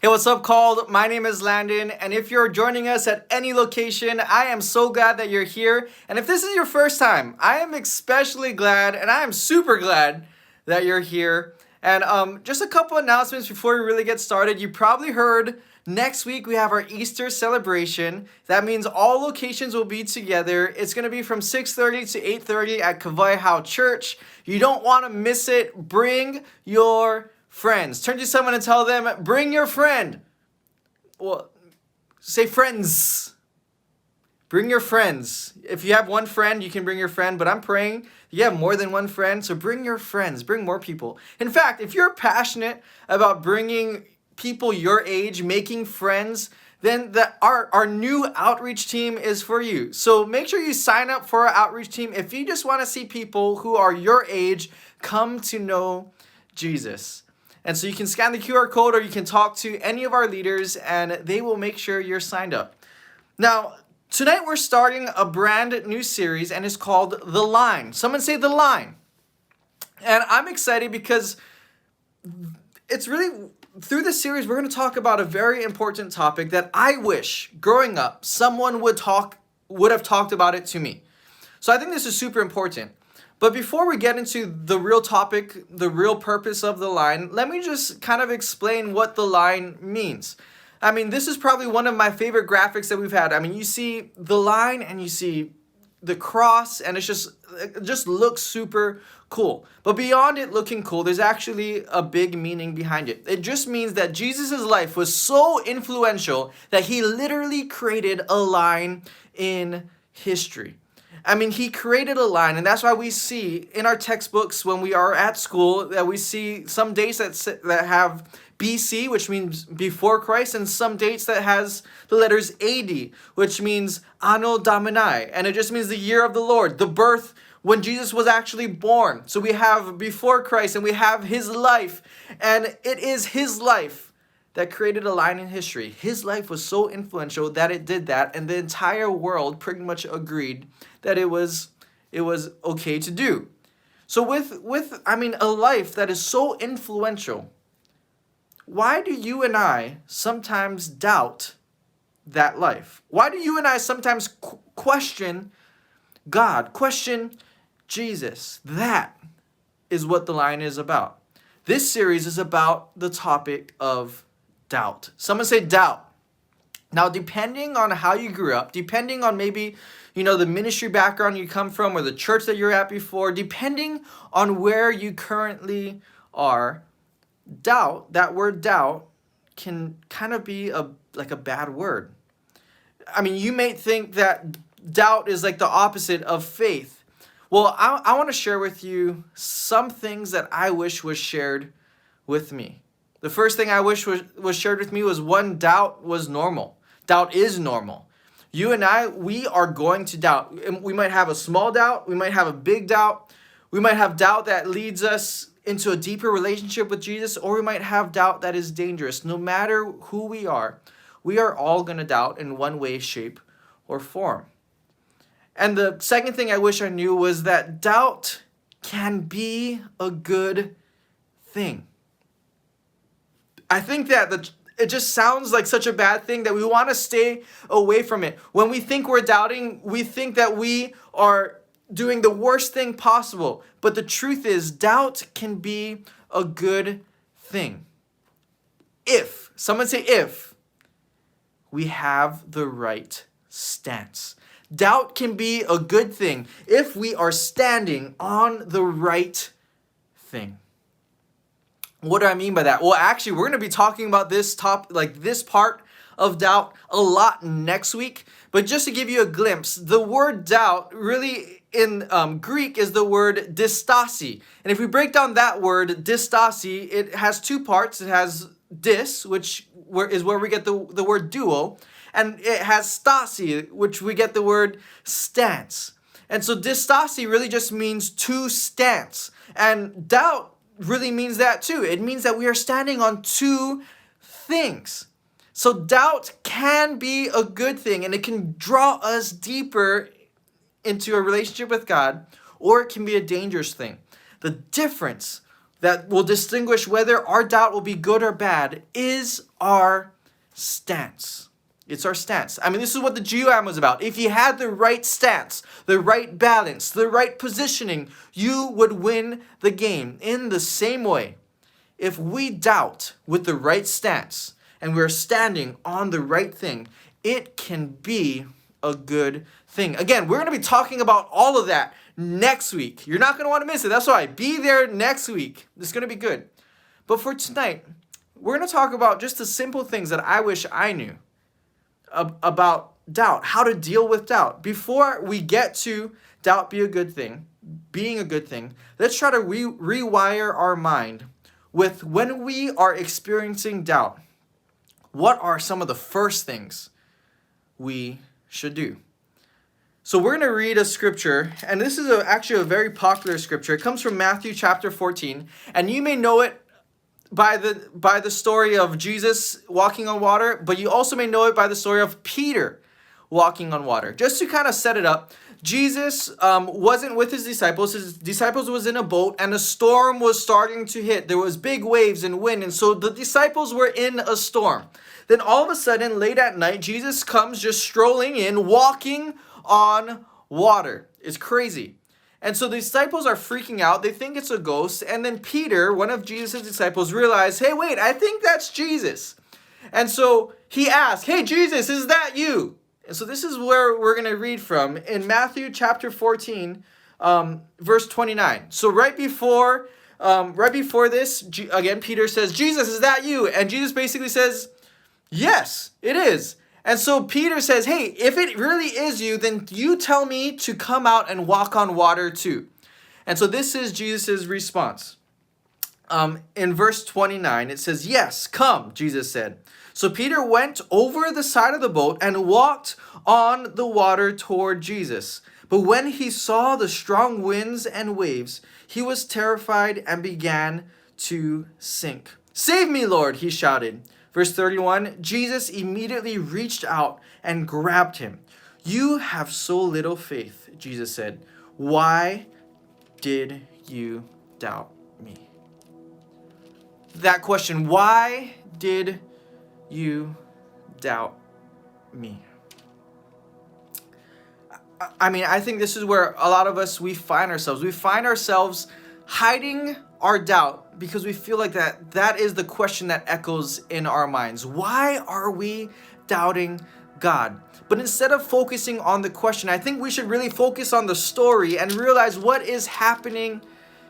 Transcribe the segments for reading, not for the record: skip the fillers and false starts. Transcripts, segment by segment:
Hey, what's up, Called? My name is Landon, and if you're joining us at any location, I am so glad that you're here. And if this is your first time, I am especially glad, and I am super glad that you're here. And just a couple announcements before we really get started. You probably heard next week we have our Easter celebration. That means all locations will be together. It's going to be from 6:30 to 8:30 at Kavai Church. You don't want to miss it. Bring your friends. Turn to someone and tell them, bring your friend. Well, say friends. Bring your friends. If you have one friend, you can bring your friend, but I'm praying you have more than one friend, so bring your friends, bring more people. In fact, if you're passionate about bringing people your age, making friends, then our new outreach team is for you. So make sure you sign up for our outreach team if you just want to see people who are your age come to know Jesus. And so you can scan the QR code or you can talk to any of our leaders and they will make sure you're signed up. Now, tonight we're starting a brand new series and it's called The Line. Someone say The Line. And I'm excited because it's really, through this series, we're going to talk about a very important topic that I wish, growing up, someone would have talked about it to me. So I think this is super important. But before we get into the real topic, the real purpose of the line, let me just kind of explain what the line means. I mean, this is probably one of my favorite graphics that we've had. I mean, you see the line and you see the cross and it just looks super cool. But beyond it looking cool, there's actually a big meaning behind it. It just means that Jesus' life was so influential that he literally created a line in history. I mean, he created a line, and that's why we see in our textbooks when we are at school that we see some dates that have BC, which means before Christ, and some dates that has the letters AD, which means Anno Domini, and it just means the year of the Lord, the birth when Jesus was actually born. So we have before Christ, and we have his life, and it is his life that created a line in history. His life was so influential that it did that, and the entire world pretty much agreed that it was okay to do. So with a life that is so influential, why do you and I sometimes doubt that life? Why do you and I sometimes question God, question Jesus? That is what the line is about. This series is about the topic of doubt. Someone say doubt. Now, depending on how you grew up, depending on maybe, the ministry background you come from or the church that you're at before, depending on where you currently are, doubt, that word doubt, can kind of be like a bad word. I mean, you may think that doubt is like the opposite of faith. Well, I want to share with you some things that I wish was shared with me. The first thing I wish was shared with me was doubt was normal. Doubt is normal. You and I, we are going to doubt. We might have a small doubt. We might have a big doubt. We might have doubt that leads us into a deeper relationship with Jesus, or we might have doubt that is dangerous. No matter who we are all going to doubt in one way, shape, or form. And the second thing I wish I knew was that doubt can be a good thing. I think that it just sounds like such a bad thing that we want to stay away from it. When we think we're doubting, we think that we are doing the worst thing possible. But the truth is, doubt can be a good thing. If, someone say if, we have the right stance. Doubt can be a good thing if we are standing on the right thing. What do I mean by that? Well, actually, we're going to be talking about this part of doubt a lot next week. But just to give you a glimpse, the word doubt really in Greek is the word distasi. And if we break down that word distasi, it has two parts. It has dis, which is where we get the word duo. And it has stasi, which we get the word stance. And so distasi really just means to stance. And doubt really means that too. It means that we are standing on two things. So doubt can be a good thing, and it can draw us deeper into a relationship with God, or it can be a dangerous thing. The difference that will distinguish whether our doubt will be good or bad is our stance. It's our stance. I mean, this is what the GUM was about. If you had the right stance, the right balance, the right positioning, you would win the game. In the same way, if we doubt with the right stance and we're standing on the right thing, it can be a good thing. Again, we're going to be talking about all of that next week. You're not going to want to miss it. That's why. Be there next week. It's going to be good. But for tonight, we're going to talk about just the simple things that I wish I knew about doubt, how to deal with doubt. Before we get to doubt being a good thing, let's try to rewire our mind with when we are experiencing doubt. What are some of the first things we should do? So we're going to read a scripture, and this is actually a very popular scripture. It comes from Matthew chapter 14, and you may know it by the story of Jesus walking on water, but you also may know it by the story of Peter walking on water. Just to kind of set it up, Jesus wasn't with his disciples. His disciples was in a boat, and a storm was starting to hit. There was big waves and wind, and so the disciples were in a storm. Then all of a sudden, late at night, Jesus comes just strolling in, walking on water. It's crazy. And so the disciples are freaking out. They think it's a ghost. And then Peter, one of Jesus' disciples, realized, hey, wait, I think that's Jesus. And so he asked, hey, Jesus, is that you? And so this is where we're going to read from in Matthew chapter 14, verse 29. So right before this, again, Peter says, Jesus, is that you? And Jesus basically says, yes, it is. And so Peter says, hey, if it really is you, then you tell me to come out and walk on water too. And so this is Jesus' response. In verse 29, it says, yes, come, Jesus said. So Peter went over the side of the boat and walked on the water toward Jesus. But when he saw the strong winds and waves, he was terrified and began to sink. Save me, Lord, he shouted. Verse 31, Jesus immediately reached out and grabbed him. You have so little faith, Jesus said. Why did you doubt me? That question, why did you doubt me? I mean, I think this is where a lot of us, we find ourselves. We find ourselves hiding our doubt because we feel like that is the question that echoes in our minds. Why are we doubting God? But instead of focusing on the question, I think we should really focus on the story and realize what is happening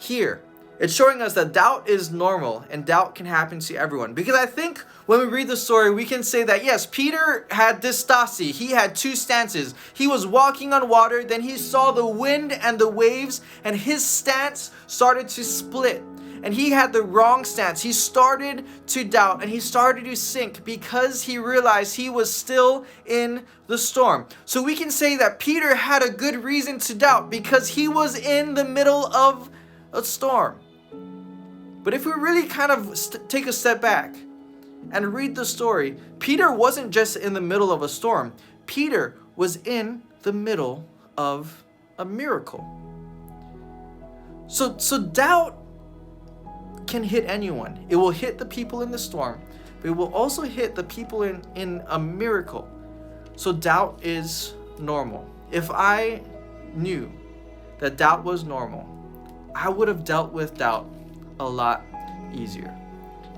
here. It's showing us that doubt is normal and doubt can happen to everyone. Because I think when we read the story, we can say that yes, Peter had dystasi. He had two stances. He was walking on water, then he saw the wind and the waves, and his stance started to split. And he had the wrong stance. He started to doubt and he started to sink because he realized he was still in the storm. So we can say that Peter had a good reason to doubt because he was in the middle of a storm. But if we really kind of take a step back and read the story, Peter wasn't just in the middle of a storm. Peter was in the middle of a miracle. So doubt can hit anyone. It will hit the people in the storm, but it will also hit the people in a miracle. So doubt is normal. If I knew that doubt was normal, I would have dealt with doubt a lot easier.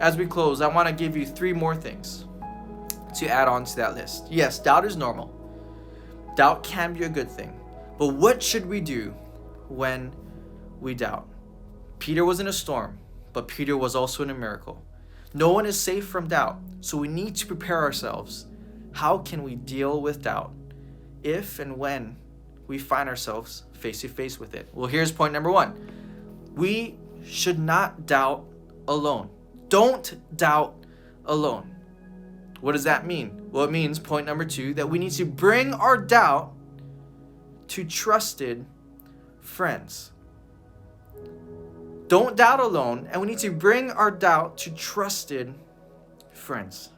As we close, I want to give you 3 more things to add on to that list. Yes, doubt is normal. Doubt can be a good thing. But what should we do when we doubt? Peter was in a storm, but Peter was also in a miracle. No one is safe from doubt, so we need to prepare ourselves. How can we deal with doubt if and when we find ourselves face to face with it? Well, here's point number 1. We should not doubt alone. Don't doubt alone. What does that mean? Well, it means, point number 2, that we need to bring our doubt to trusted friends. Don't doubt alone, and we need to bring our doubt to trusted friends.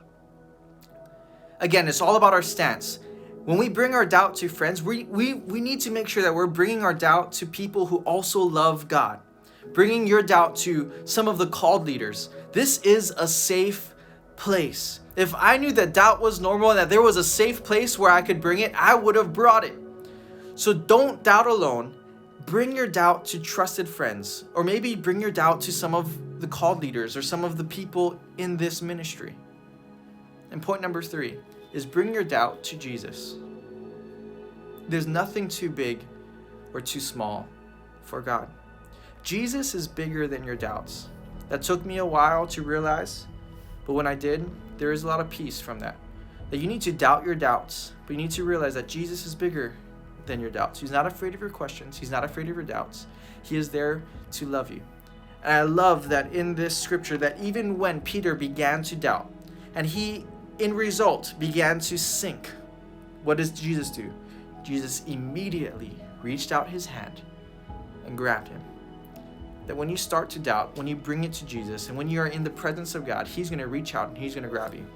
Again, it's all about our stance. When we bring our doubt to friends, we need to make sure that we're bringing our doubt to people who also love God. bringing your doubt to some of the called leaders. This is a safe place. If I knew that doubt was normal and that there was a safe place where I could bring it, I would have brought it. So don't doubt alone. Bring your doubt to trusted friends, or maybe bring your doubt to some of the called leaders or some of the people in this ministry. And point number 3 is bring your doubt to Jesus. There's nothing too big or too small for God. Jesus is bigger than your doubts. That took me a while to realize, but when I did, there is a lot of peace from that. That you need to doubt your doubts, but you need to realize that Jesus is bigger than your doubts. He's not afraid of your questions. He's not afraid of your doubts. He is there to love you. And I love that in this scripture that even when Peter began to doubt and he, in result, began to sink, what does Jesus do? Jesus immediately reached out his hand and grabbed him. That when you start to doubt, when you bring it to Jesus, and when you are in the presence of God, he's going to reach out and he's going to grab you.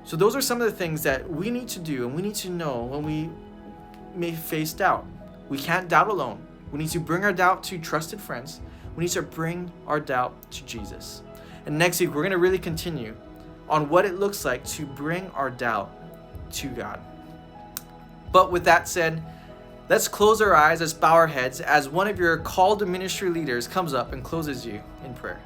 So those are some of the things that we need to do and we need to know when we may face doubt. We can't doubt alone. We need to bring our doubt to trusted friends. We need to bring our doubt to Jesus. And next week, we're going to really continue on what it looks like to bring our doubt to God. But with that said, let's close our eyes, let's bow our heads as one of your called ministry leaders comes up and closes you in prayer.